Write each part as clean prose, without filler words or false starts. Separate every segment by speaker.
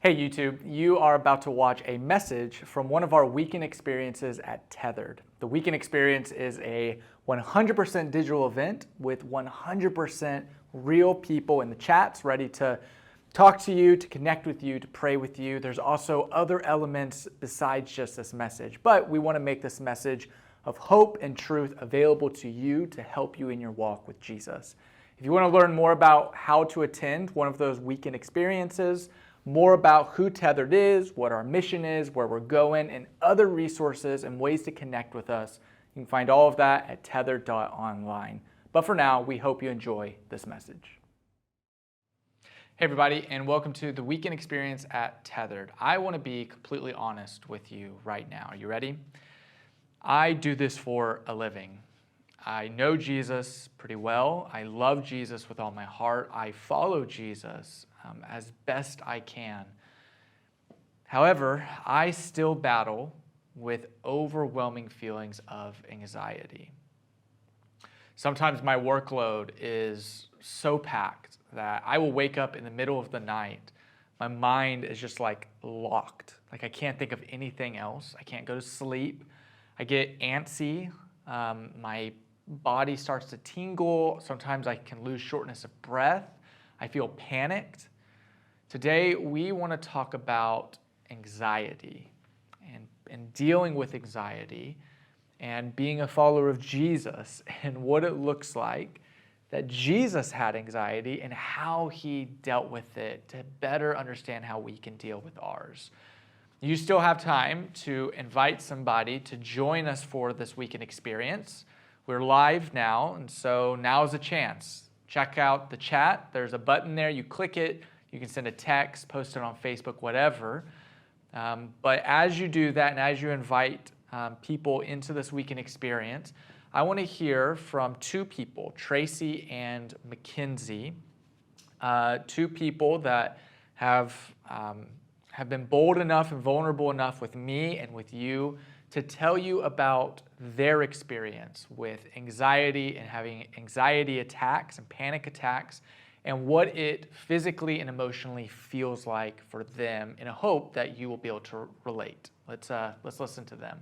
Speaker 1: Hey YouTube, you are about to watch a message from one of our weekend experiences at Tethered. The weekend experience is a 100% digital event with 100% real people in the chats ready to talk to you, to connect with you, to pray with you. There's also other elements besides just this message, but we want to make this message of hope and truth available to you to help you in your walk with Jesus. If you want to learn more about how to attend one of those weekend experiences, more about who Tethered is, what our mission is, where we're going, and other resources and ways to connect with us, you can find all of that at tethered.online. But for now, we hope you enjoy this message. Hey everybody, and welcome to the weekend experience at Tethered. I want to be completely honest with you right now. Are you ready? I do this for a living. I know Jesus pretty well. I love Jesus with all my heart. I follow Jesus as best I can. However, I still battle with overwhelming feelings of anxiety. Sometimes my workload is so packed that I will wake up in the middle of the night. My mind is just like locked. Like I can't think of anything else. I can't go to sleep. I get antsy. My body starts to tingle. Sometimes I can lose shortness of breath. I feel panicked. Today, we want to talk about anxiety and dealing with anxiety and being a follower of Jesus and what it looks like that Jesus had anxiety and how he dealt with it to better understand how we can deal with ours. You still have time to invite somebody to join us for this weekend experience. We're live now, and so now's a chance. Check out the chat. There's a button there. You click it. You can send a text, post it on Facebook, whatever. But as you do that and as you invite people into this weekend experience, I want to hear from two people, Tracy and Mackenzie, two people that have been bold enough and vulnerable enough with me and with you to tell you about their experience with anxiety and having anxiety attacks and panic attacks and what it physically and emotionally feels like for them in a hope that you will be able to relate. Let's listen to them.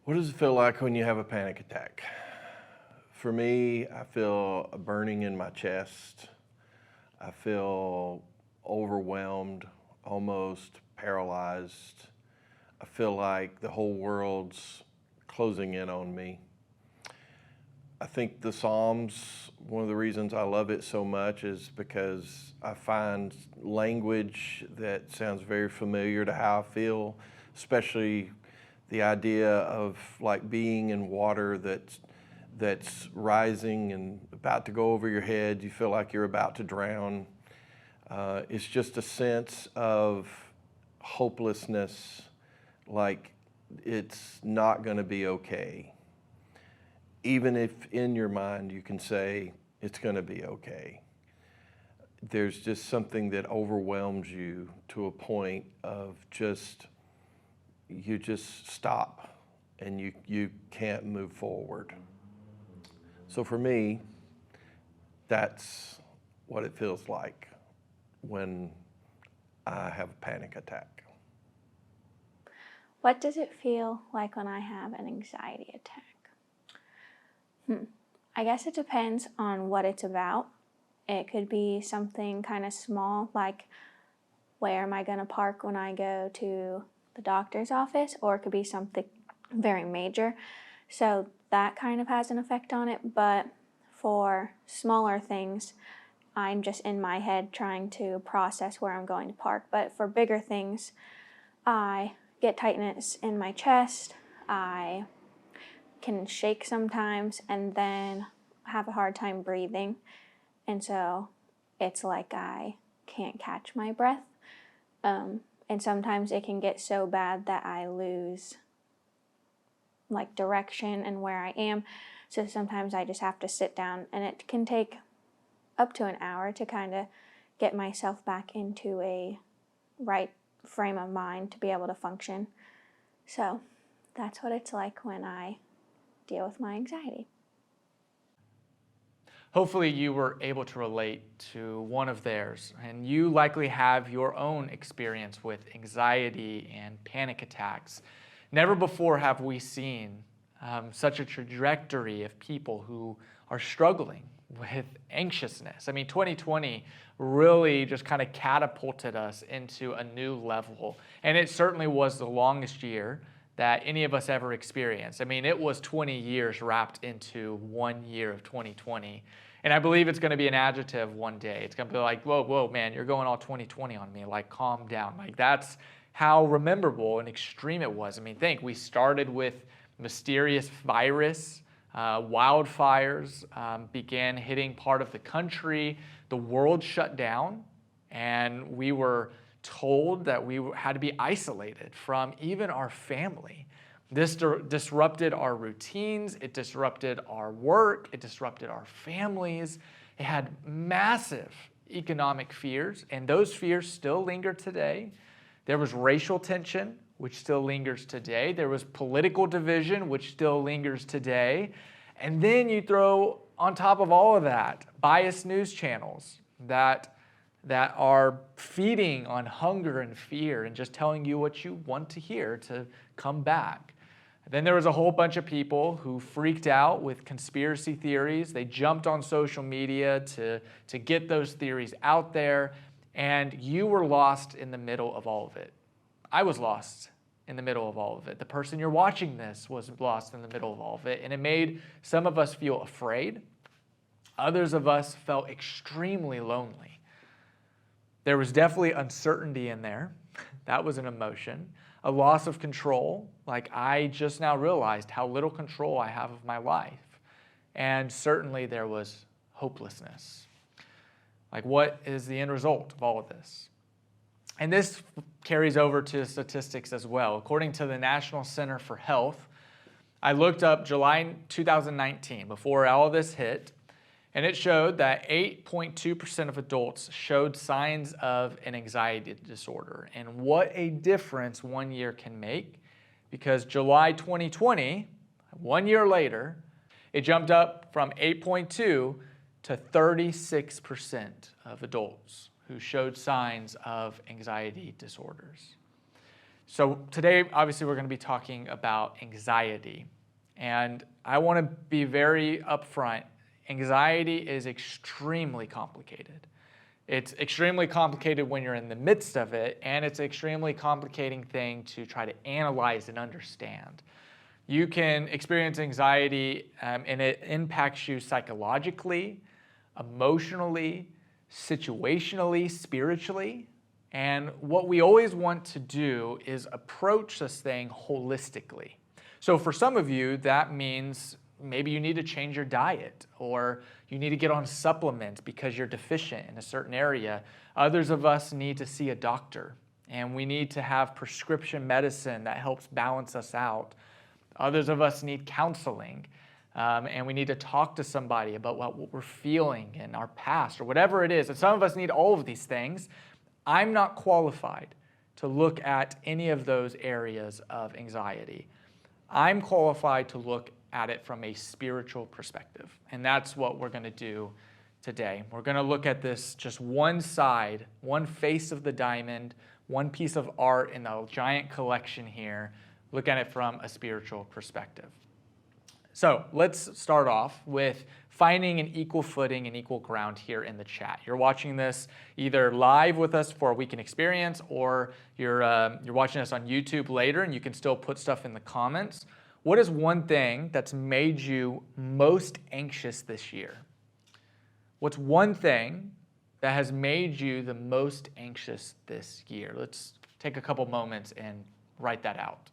Speaker 2: What does it feel like when you have a panic attack? For me, I feel a burning in my chest. I feel overwhelmed, almost paralyzed. I feel like the whole world's closing in on me. I think the Psalms, one of the reasons I love it so much is because I find language that sounds very familiar to how I feel, especially the idea of like being in water that's rising and about to go over your head. You feel like you're about to drown. It's just a sense of hopelessness, like it's not going to be okay. Even if in your mind you can say it's going to be okay. There's just something that overwhelms you to a point of you just stop and you can't move forward. So for me, that's what it feels like when I have a panic attack.
Speaker 3: What does it feel like when I have an anxiety attack? I guess it depends on what it's about. It could be something kind of small, like where am I going to park when I go to the doctor's office, or it could be something very major. So that kind of has an effect on it. But for smaller things, I'm just in my head trying to process where I'm going to park. But for bigger things, I get tightness in my chest. I can shake sometimes and then have a hard time breathing. And so it's like I can't catch my breath. And sometimes it can get so bad that I lose like direction and where I am. So sometimes I just have to sit down, and it can take up to an hour to kind of get myself back into a right frame of mind to be able to function. So that's what it's like when I deal with my anxiety.
Speaker 1: Hopefully you were able to relate to one of theirs, and you likely have your own experience with anxiety and panic attacks. Never before have we seen such a trajectory of people who are struggling with anxiousness. I mean, 2020 really just kind of catapulted us into a new level, and it certainly was the longest year that any of us ever experienced. I mean, it was 20 years wrapped into 1 year of 2020. And I believe it's going to be an adjective one day. It's going to be like, whoa, man, you're going all 2020 on me. Like, calm down. Like, that's how memorable and extreme it was. I mean, we started with mysterious virus, wildfires began hitting part of the country. The world shut down, and we were told that we had to be isolated from even our family. This disrupted our routines, it disrupted our work, it disrupted our families. It had massive economic fears, and those fears still linger today. There was racial tension, which still lingers today. There was political division, which still lingers today. And then you throw on top of all of that biased news channels that are feeding on hunger and fear and just telling you what you want to hear to come back. Then there was a whole bunch of people who freaked out with conspiracy theories. They jumped on social media to get those theories out there, and you were lost in the middle of all of it. I was lost in the middle of all of it. The person you're watching this was lost in the middle of all of it, and it made some of us feel afraid. Others of us felt extremely lonely. There was definitely uncertainty in there. That was an emotion. A loss of control, like I just now realized how little control I have of my life. And certainly there was hopelessness. Like, what is the end result of all of this? And this carries over to statistics as well. According to the National Center for Health, I looked up July 2019, before all of this hit, and it showed that 8.2% of adults showed signs of an anxiety disorder. And what a difference 1 year can make, because July 2020, 1 year later, it jumped up from 8.2 to 36% of adults who showed signs of anxiety disorders. So today, obviously, we're going to be talking about anxiety. And I want to be very upfront. Anxiety is extremely complicated. It's extremely complicated when you're in the midst of it, and it's an extremely complicating thing to try to analyze and understand. You can experience anxiety, and it impacts you psychologically, emotionally, situationally, spiritually. And what we always want to do is approach this thing holistically. So for some of you, that means maybe you need to change your diet, or you need to get on supplements because you're deficient in a certain area. Others of us need to see a doctor, and we need to have prescription medicine that helps balance us out. Others of us need counseling, and we need to talk to somebody about what we're feeling in our past or whatever it is. And some of us need all of these things. I'm not qualified to look at any of those areas of anxiety. I'm qualified to look at it from a spiritual perspective. And that's what we're going to do today. We're going to look at this just one side, one face of the diamond, one piece of art in the giant collection here, look at it from a spiritual perspective. So let's start off with finding an equal footing and equal ground here in the chat. You're watching this either live with us for a weekend experience, or you're watching us on YouTube later, and you can still put stuff in the comments. What is one thing that's made you most anxious this year? What's one thing that has made you the most anxious this year? Let's take a couple moments and write that out.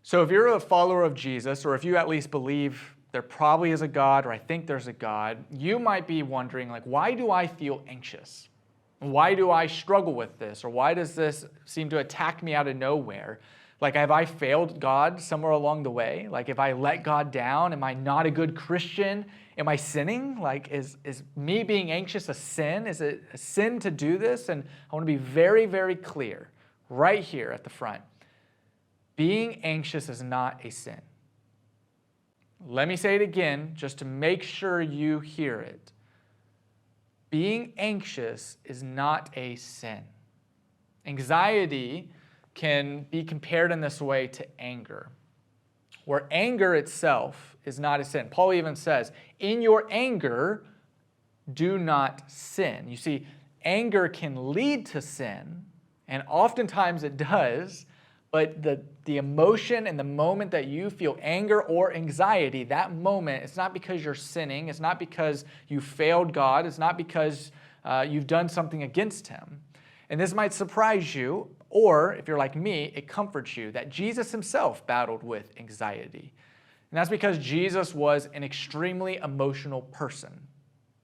Speaker 1: So if you're a follower of Jesus, or if you at least believe there probably is a God, or I think there's a God, you might be wondering, like, why do I feel anxious? Why do I struggle with this? Or why does this seem to attack me out of nowhere? Like, have I failed God somewhere along the way? Like, if I let God down, am I not a good Christian? Am I sinning? Like, is me being anxious a sin? Is it a sin to do this? And I want to be very, very clear right here at the front. Being anxious is not a sin. Let me say it again just to make sure you hear it. Being anxious is not a sin. Anxiety can be compared in this way to anger, where anger itself is not a sin. Paul even says, in your anger, do not sin. You see, anger can lead to sin, and oftentimes it does, but the emotion and the moment that you feel anger or anxiety, that moment, it's not because you're sinning, it's not because you failed God, it's not because you've done something against Him. And this might surprise you, or if you're like me, it comforts you that Jesus Himself battled with anxiety. And that's because Jesus was an extremely emotional person.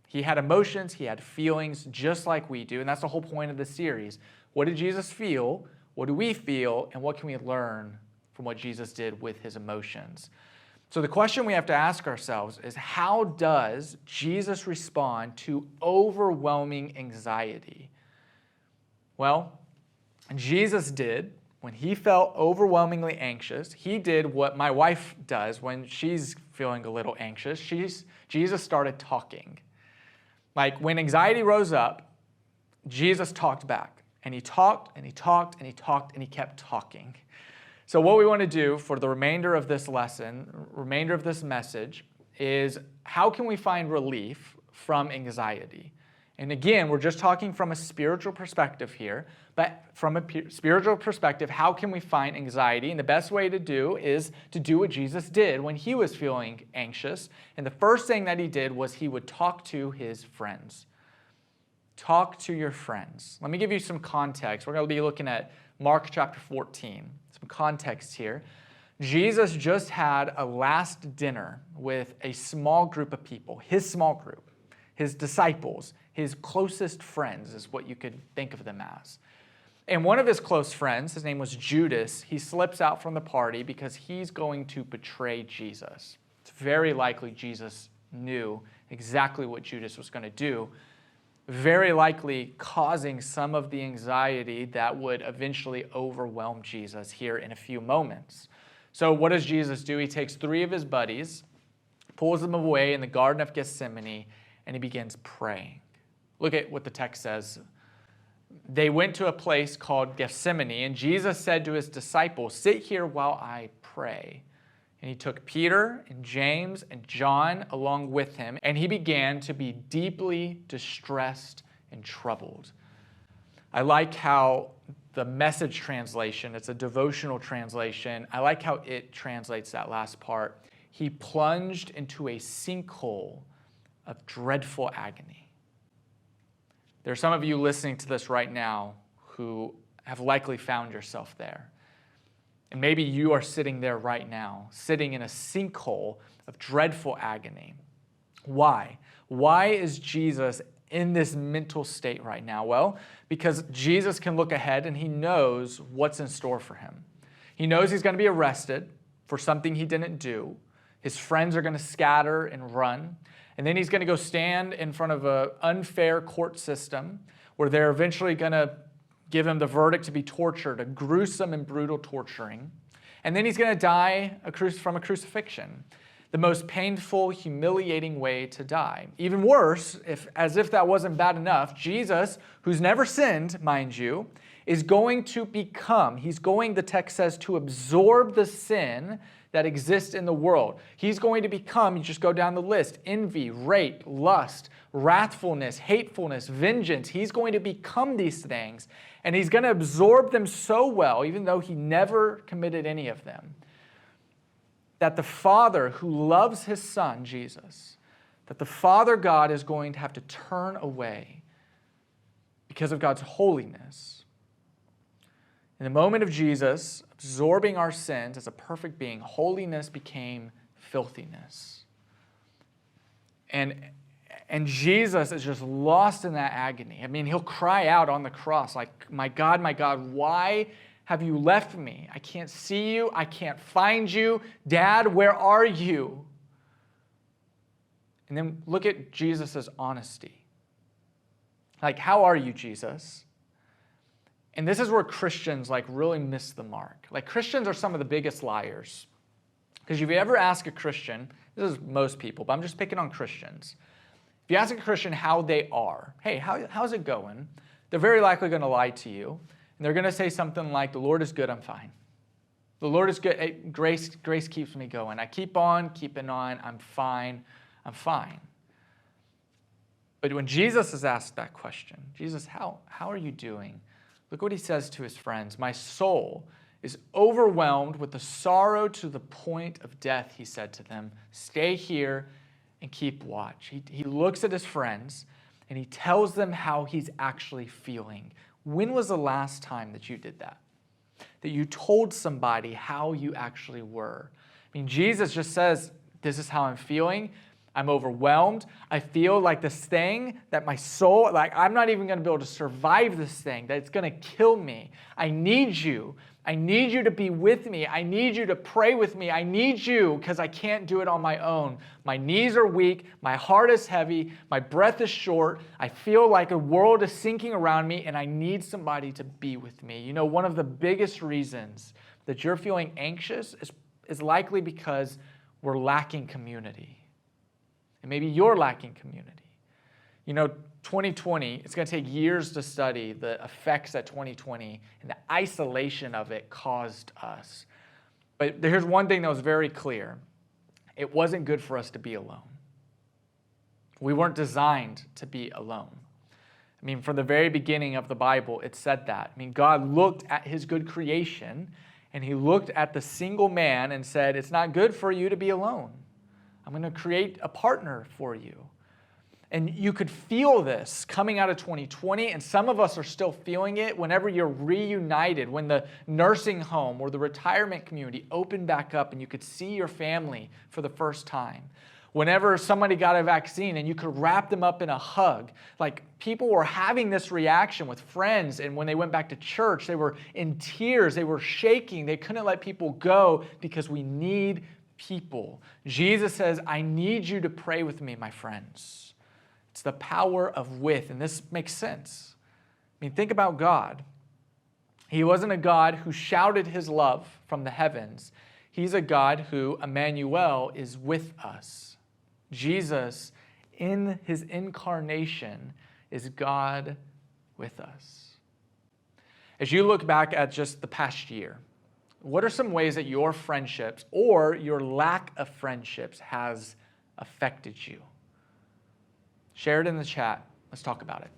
Speaker 1: He had emotions, He had feelings just like we do, and that's the whole point of the series. What did Jesus feel? What do we feel? And what can we learn from what Jesus did with His emotions? So the question we have to ask ourselves is, how does Jesus respond to overwhelming anxiety? Well, Jesus did, when He felt overwhelmingly anxious, He did what my wife does when she's feeling a little anxious. Jesus started talking. Like, when anxiety rose up, Jesus talked back. And He talked, and He talked, and He talked, and He kept talking. So what we want to do for the remainder of this lesson, remainder of this message, is how can we find relief from anxiety? And again, we're just talking from a spiritual perspective here, but from a spiritual perspective, how can we find anxiety? And the best way to do is to do what Jesus did when He was feeling anxious. And the first thing that He did was He would talk to His friends. Talk to your friends. Let me give you some context. We're going to be looking at Mark chapter 14. Some context here. Jesus just had a last dinner with a small group of people, His small group, His disciples, His closest friends is what you could think of them as. And one of His close friends, his name was Judas, he slips out from the party because he's going to betray Jesus. It's very likely Jesus knew exactly what Judas was going to do, very likely causing some of the anxiety that would eventually overwhelm Jesus here in a few moments. So what does Jesus do? He takes 3 of His buddies, pulls them away in the Garden of Gethsemane, and He begins praying. Look at what the text says. They went to a place called Gethsemane, and Jesus said to His disciples, "Sit here while I pray." And He took Peter and James and John along with Him, and He began to be deeply distressed and troubled. I like how the Message translation, it's a devotional translation, I like how it translates that last part. He plunged into a sinkhole of dreadful agony. There are some of you listening to this right now who have likely found yourself there. And maybe you are sitting there right now, sitting in a sinkhole of dreadful agony. Why? Why is Jesus in this mental state right now? Well, because Jesus can look ahead and He knows what's in store for Him. He knows He's going to be arrested for something He didn't do. His friends are going to scatter and run. And then He's going to go stand in front of an unfair court system where they're eventually going to give Him the verdict to be tortured, a gruesome and brutal torturing. And then He's going to die from a crucifixion, the most painful, humiliating way to die. Even worse, as if that wasn't bad enough, Jesus, who's never sinned, mind you, is going to the text says, to absorb the sin that exists in the world. He's going to become, you just go down the list, envy, rape, lust, wrathfulness, hatefulness, vengeance. He's going to become these things, and He's going to absorb them so well, even though He never committed any of them, that the Father who loves His Son, Jesus, that the Father God is going to have to turn away because of God's holiness. In the moment of Jesus absorbing our sins as a perfect being, holiness became filthiness. And Jesus is just lost in that agony. I mean, he'll cry out on the cross like, my God, why have you left me? I can't see you. I can't find you. Dad, where are you? And then look at Jesus' honesty. Like, how are you, Jesus? And this is where Christians really miss the mark. Like, Christians are some of the biggest liars. Because if you ever ask a Christian, this is most people, but I'm just picking on Christians. If you ask a Christian how they are, hey, how's it going? They're very likely going to lie to you. And they're going to say something like, the Lord is good, I'm fine. The Lord is good, hey, grace keeps me going. I keep on keeping on, I'm fine. But when Jesus is asked that question, Jesus, how are you doing? Look what he says to his friends. My soul is overwhelmed with the sorrow to the point of death, he said to them. Stay here and keep watch. He looks at his friends and he tells them how he's actually feeling. When was the last time that you did that? That you told somebody how you actually were? I mean, Jesus just says, this is how I'm feeling. I'm overwhelmed. I feel like this thing that my soul, like I'm not even going to be able to survive this thing, that it's going to kill me. I need you. I need you to be with me. I need you to pray with me. I need you because I can't do it on my own. My knees are weak. My heart is heavy. My breath is short. I feel like a world is sinking around me and I need somebody to be with me. You know, one of the biggest reasons that you're feeling anxious is likely because we're lacking community. And maybe you're lacking community. You know, 2020, it's going to take years to study the effects that 2020 and the isolation of it caused us. But here's one thing that was very clear. It wasn't good for us to be alone. We weren't designed to be alone. I mean, from the very beginning of the Bible, it said that. I mean, God looked at his good creation, and he looked at the single man and said, it's not good for you to be alone. I'm going to create a partner for you. And you could feel this coming out of 2020, and some of us are still feeling it whenever you're reunited, when the nursing home or the retirement community opened back up and you could see your family for the first time. Whenever somebody got a vaccine and you could wrap them up in a hug, like people were having this reaction with friends, and when they went back to church, they were in tears, they were shaking, they couldn't let people go because we need people. Jesus says, I need you to pray with me, my friends. It's the power of with, and this makes sense. I mean, think about God. He wasn't a God who shouted his love from the heavens. He's a God who, Emmanuel, is with us. Jesus, in his incarnation, is God with us. As you look back at just the past year, what are some ways that your friendships or your lack of friendships has affected you? Share it in the chat. Let's talk about it.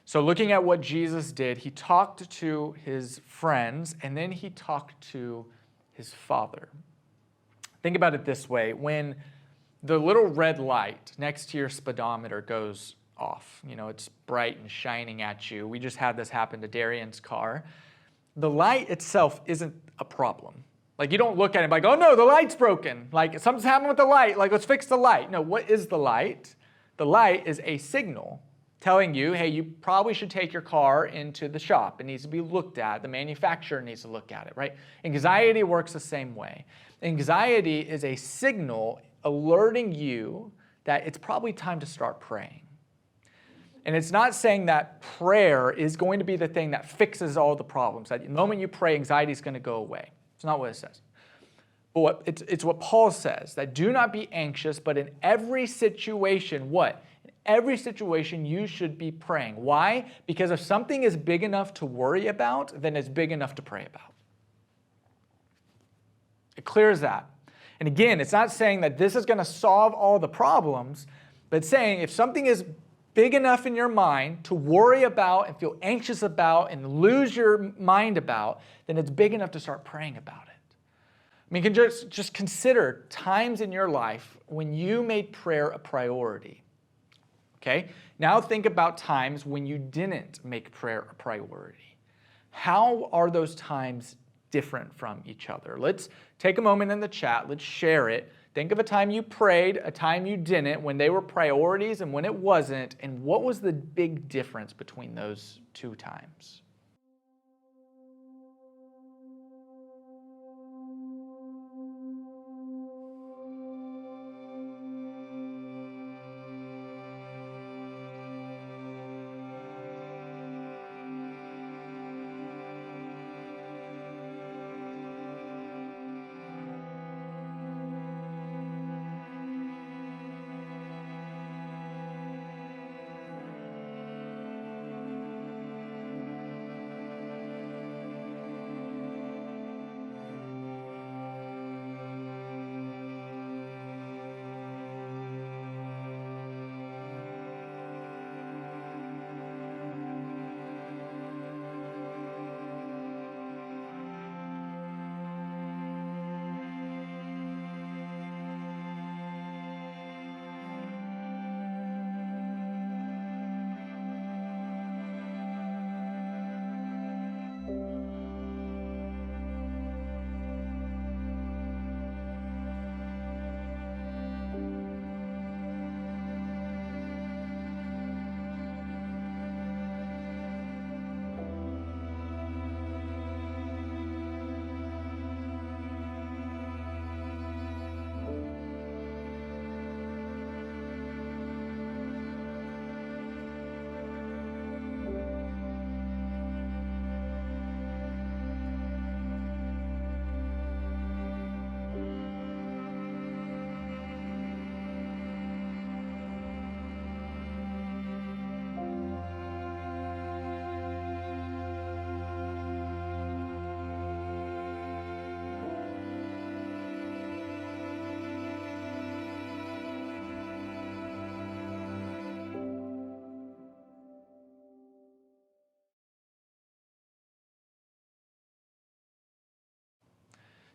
Speaker 1: So looking at what Jesus did, he talked to his friends, and then he talked to his Father. Think about it this way. When the little red light next to your speedometer goes off, it's bright and shining at you. We just had this happen to Darian's car. The light itself isn't a problem. Like, you don't look at it like, oh no, the light's broken. Like, something's happened with the light. Like, let's fix the light. No, what is the light? The light is a signal telling you, hey, you probably should take your car into the shop. It needs to be looked at. The manufacturer needs to look at it, right? Anxiety works the same way. Anxiety is a signal alerting you that it's probably time to start praying. And it's not saying that prayer is going to be the thing that fixes all the problems. That the moment you pray, anxiety is going to go away. It's not what it says. But it's what Paul says, that do not be anxious, but in every situation, what? In every situation, you should be praying. Why? Because if something is big enough to worry about, then it's big enough to pray about. It clears that. And again, it's not saying that this is going to solve all the problems, but it's saying if something is big enough in your mind to worry about and feel anxious about and lose your mind about, then it's big enough to start praying about it. I mean, you can just consider times in your life when you made prayer a priority. Okay? Now think about times when you didn't make prayer a priority. How are those times different from each other? Let's take a moment in the chat. Let's share it. Think of a time you prayed, a time you didn't, when they were priorities and when it wasn't, and what was the big difference between those two times?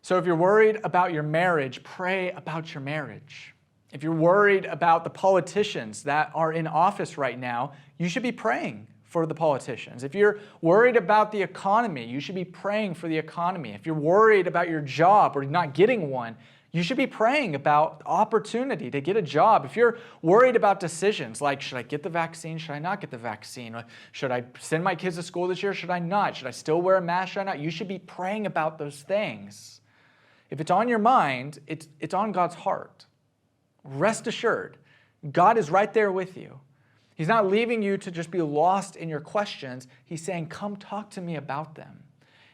Speaker 1: So if you're worried about your marriage, pray about your marriage. If you're worried about the politicians that are in office right now, you should be praying for the politicians. If you're worried about the economy, you should be praying for the economy. If you're worried about your job or not getting one, you should be praying about the opportunity to get a job. If you're worried about decisions like, should I get the vaccine? Should I not get the vaccine? Should I send my kids to school this year? Should I not? Should I still wear a mask? Should I not? You should be praying about those things. If it's on your mind, it's on God's heart. Rest assured, God is right there with you. He's not leaving you to just be lost in your questions. He's saying, come talk to me about them.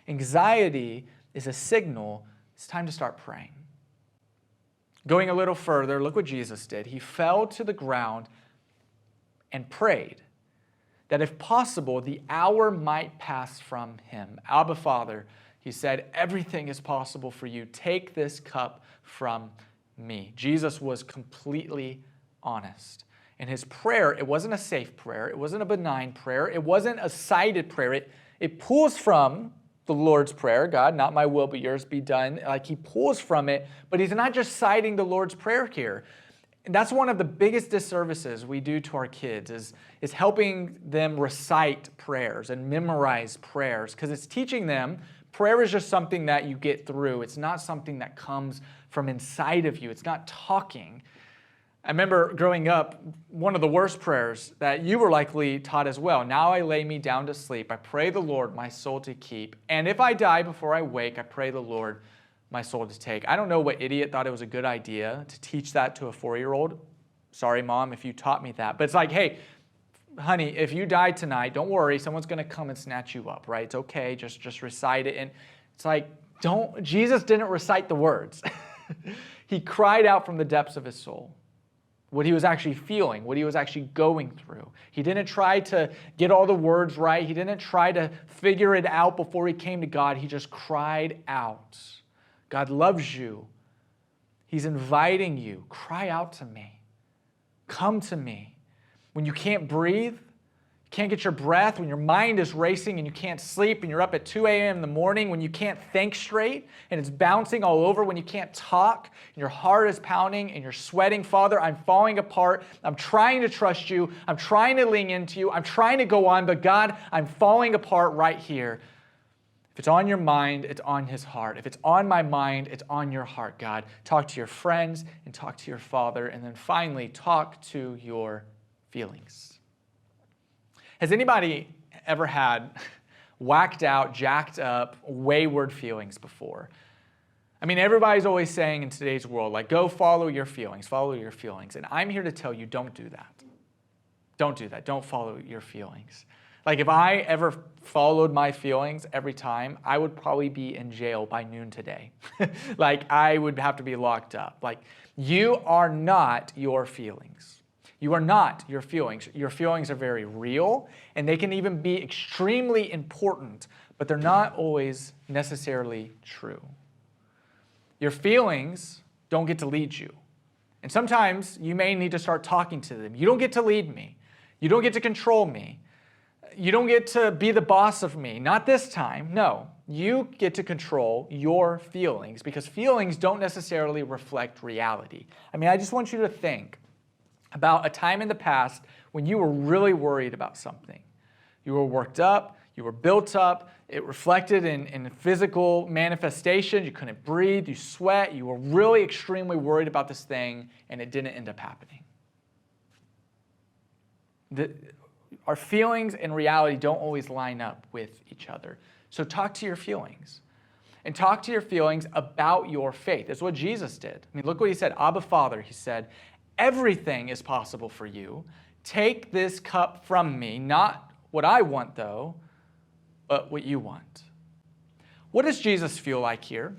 Speaker 1: Anxiety is a signal. It's time to start praying. Going a little further, look what Jesus did. He fell to the ground and prayed that if possible, the hour might pass from him. Abba, Father, he said, everything is possible for you. Take this cup from me. Jesus was completely honest. And his prayer, it wasn't a safe prayer. It wasn't a benign prayer. It wasn't a cited prayer. It pulls from the Lord's Prayer, God, not my will, but yours be done. Like he pulls from it, but he's not just citing the Lord's Prayer here. And that's one of the biggest disservices we do to our kids is helping them recite prayers and memorize prayers, because it's teaching them prayer is just something that you get through. It's not something that comes from inside of you. It's not talking. I remember growing up, one of the worst prayers that you were likely taught as well. Now I lay me down to sleep. I pray the Lord my soul to keep. And if I die before I wake, I pray the Lord my soul to take. I don't know what idiot thought it was a good idea to teach that to a 4-year-old. Sorry, Mom, if you taught me that. But it's like, hey, honey, if you die tonight, don't worry. Someone's going to come and snatch you up, right? It's okay. Just recite it. And it's like, Jesus didn't recite the words. He cried out from the depths of his soul what he was actually feeling, what he was actually going through. He didn't try to get all the words right. He didn't try to figure it out before he came to God. He just cried out. God loves you. He's inviting you. Cry out to me. Come to me. When you can't breathe, you can't get your breath, when your mind is racing and you can't sleep, and you're up at 2 a.m. in the morning, when you can't think straight and it's bouncing all over, when you can't talk and your heart is pounding and you're sweating, Father, I'm falling apart. I'm trying to trust you. I'm trying to lean into you. I'm trying to go on, but God, I'm falling apart right here. If it's on your mind, it's on his heart. If it's on my mind, it's on your heart, God. Talk to your friends and talk to your Father, and then finally talk to your feelings. Has anybody ever had whacked out, jacked up, wayward feelings before? I mean, everybody's always saying in today's world, like, go follow your feelings, follow your feelings. And I'm here to tell you, don't do that. Don't do that. Don't follow your feelings. Like, if I ever followed my feelings every time, I would probably be in jail by noon today. Like, I would have to be locked up. Like, you are not your feelings. You are not your feelings. Your feelings are very real, and they can even be extremely important, but they're not always necessarily true. Your feelings don't get to lead you. And sometimes you may need to start talking to them. You don't get to lead me. You don't get to control me. You don't get to be the boss of me. Not this time. No. You get to control your feelings, because feelings don't necessarily reflect reality. I mean, I just want you to think about a time in the past when you were really worried about something. You were worked up, you were built up, it reflected in physical manifestation, you couldn't breathe, you sweat, you were really extremely worried about this thing, and it didn't end up happening. Our feelings and reality don't always line up with each other. So talk to your feelings. And talk to your feelings about your faith. That's what Jesus did. I mean, look what he said. Abba, Father, he said, everything is possible for you. Take this cup from me, not what I want, though, but what you want. What does Jesus feel like here?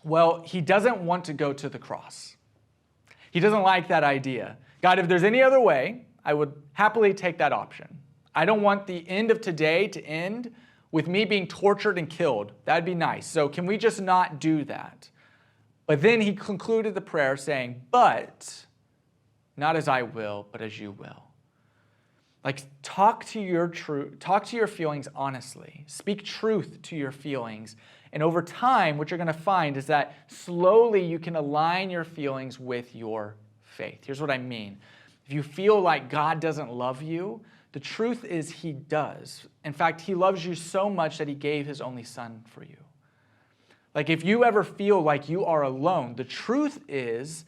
Speaker 1: Well, he doesn't want to go to the cross. He doesn't like that idea. God, if there's any other way, I would happily take that option. I don't want the end of today to end with me being tortured and killed. That'd be nice. So can we just not do that? But then he concluded the prayer saying, but not as I will, but as you will. Like, talk to your feelings honestly. Speak truth to your feelings. And over time, what you're going to find is that slowly you can align your feelings with your faith. Here's what I mean. If you feel like God doesn't love you, the truth is he does. In fact, he loves you so much that he gave his only son for you. Like, if you ever feel like you are alone, the truth is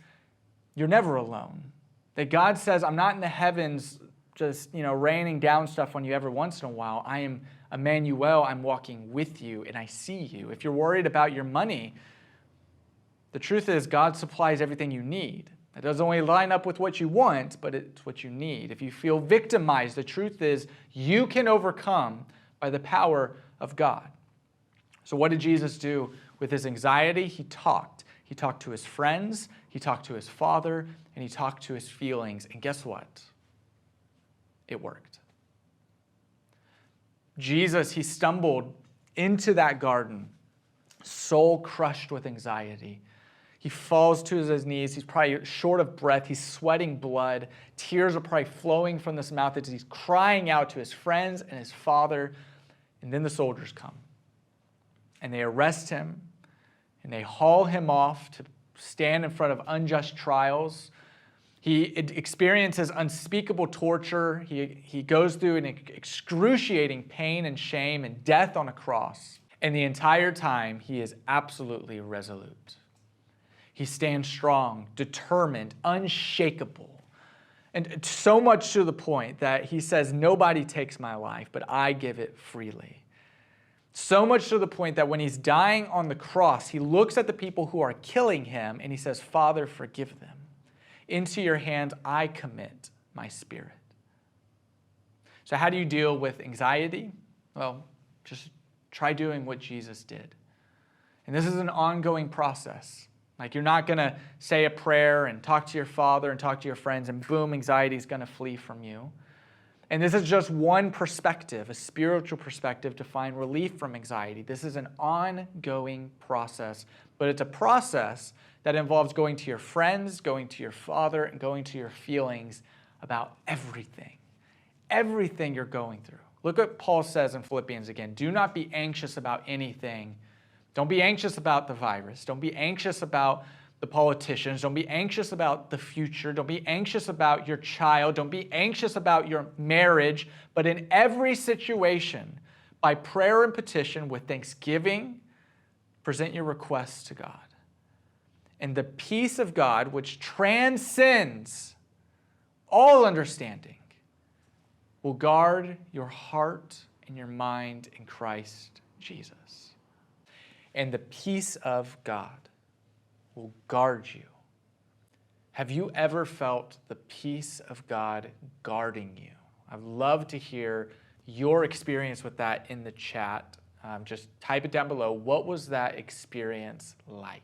Speaker 1: you're never alone. That God says, I'm not in the heavens just, raining down stuff on you every once in a while. I am Emmanuel. I'm walking with you, and I see you. If you're worried about your money, the truth is God supplies everything you need. It doesn't only line up with what you want, but it's what you need. If you feel victimized, the truth is you can overcome by the power of God. So what did Jesus do with his anxiety? He talked. He talked to his friends, he talked to his Father, and he talked to his feelings. And guess what? It worked. Jesus, he stumbled into that garden, soul crushed with anxiety. He falls to his knees. He's probably short of breath. He's sweating blood. Tears are probably flowing from his mouth as he's crying out to his friends and his father. And then the soldiers come. And they arrest him. And they haul him off to stand in front of unjust trials. He experiences unspeakable torture. He goes through an excruciating pain and shame and death on a cross. And the entire time, he is absolutely resolute. He stands strong, determined, unshakable. And so much to the point that he says, nobody takes my life, but I give it freely. So much to the point that when he's dying on the cross, he looks at the people who are killing him and he says, Father, forgive them. Into your hands I commit my spirit. So how do you deal with anxiety? Well, just try doing what Jesus did. And this is an ongoing process. Like, you're not going to say a prayer and talk to your father and talk to your friends and boom, anxiety is going to flee from you. And this is just one perspective, a spiritual perspective to find relief from anxiety. This is an ongoing process, but it's a process that involves going to your friends, going to your father, and going to your feelings about everything you're going through. Look what Paul says in Philippians again. Do not be anxious about anything. Don't be anxious about the virus. Don't be anxious about the politicians. Don't be anxious about the future. Don't be anxious about your child. Don't be anxious about your marriage. But in every situation, by prayer and petition with thanksgiving, present your requests to God. And the peace of God, which transcends all understanding, will guard your heart and your mind in Christ Jesus. And the peace of God will guard you. Have you ever felt the peace of God guarding you? I'd love to hear your experience with that in the chat. Just type it down below. What was that experience like?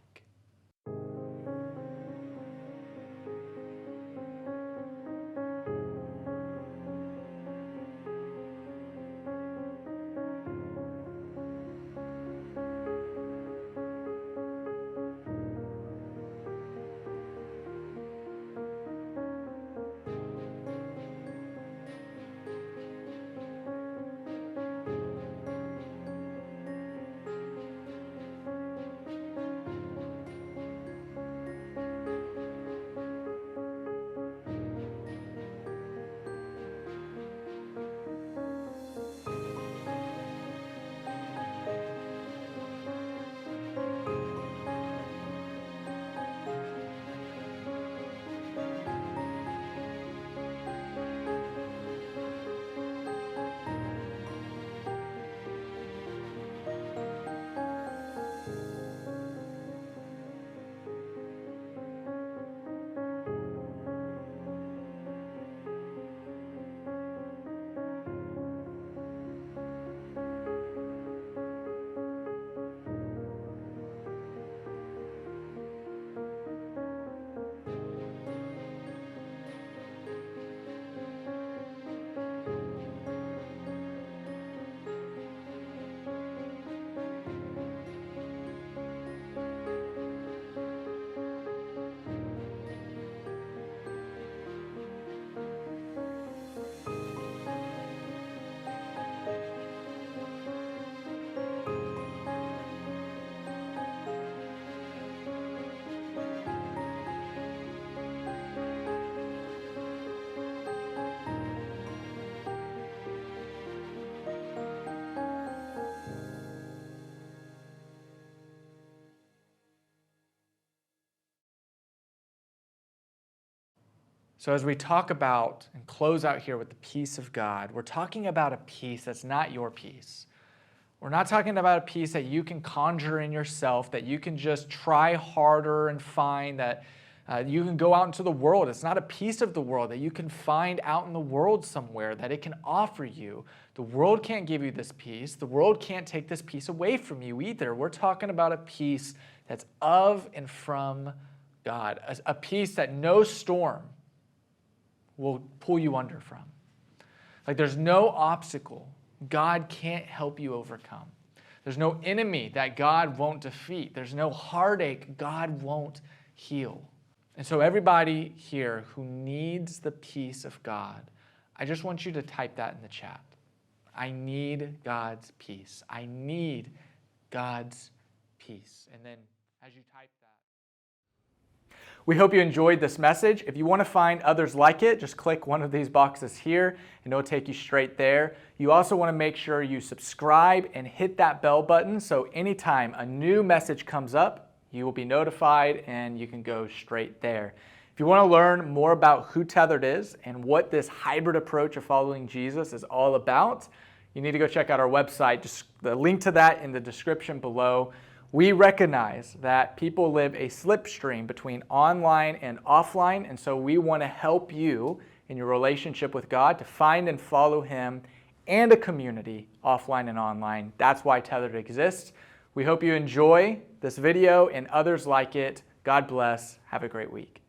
Speaker 1: So as we talk about and close out here with the peace of God, we're talking about a peace that's not your peace. We're not talking about a peace that you can conjure in yourself, that you can just try harder and find, that you can go out into the world. It's not a piece of the world that you can find out in the world somewhere that it can offer you. The world can't give you this peace. The world can't take this peace away from you either. We're talking about a peace that's of and from God, a peace that no storm will pull you under from. Like, there's no obstacle God can't help you overcome. There's no enemy that God won't defeat. There's no heartache God won't heal. And so everybody here who needs the peace of God, I just want you to type that in the chat. I need God's peace. I need God's peace. And then as you type that, we hope you enjoyed this message. If you want to find others like it, just click one of these boxes here and it'll take you straight there. You also want to make sure you subscribe and hit that bell button so anytime a new message comes up, you will be notified and you can go straight there. If you want to learn more about who Tethered is and what this hybrid approach of following Jesus is all about, you need to go check out our website. Just the link to that in the description below. We recognize that people live a slipstream between online and offline, and so we want to help you in your relationship with God to find and follow Him and a community offline and online. That's why Tethered exists. We hope you enjoy this video and others like it. God bless. Have a great week.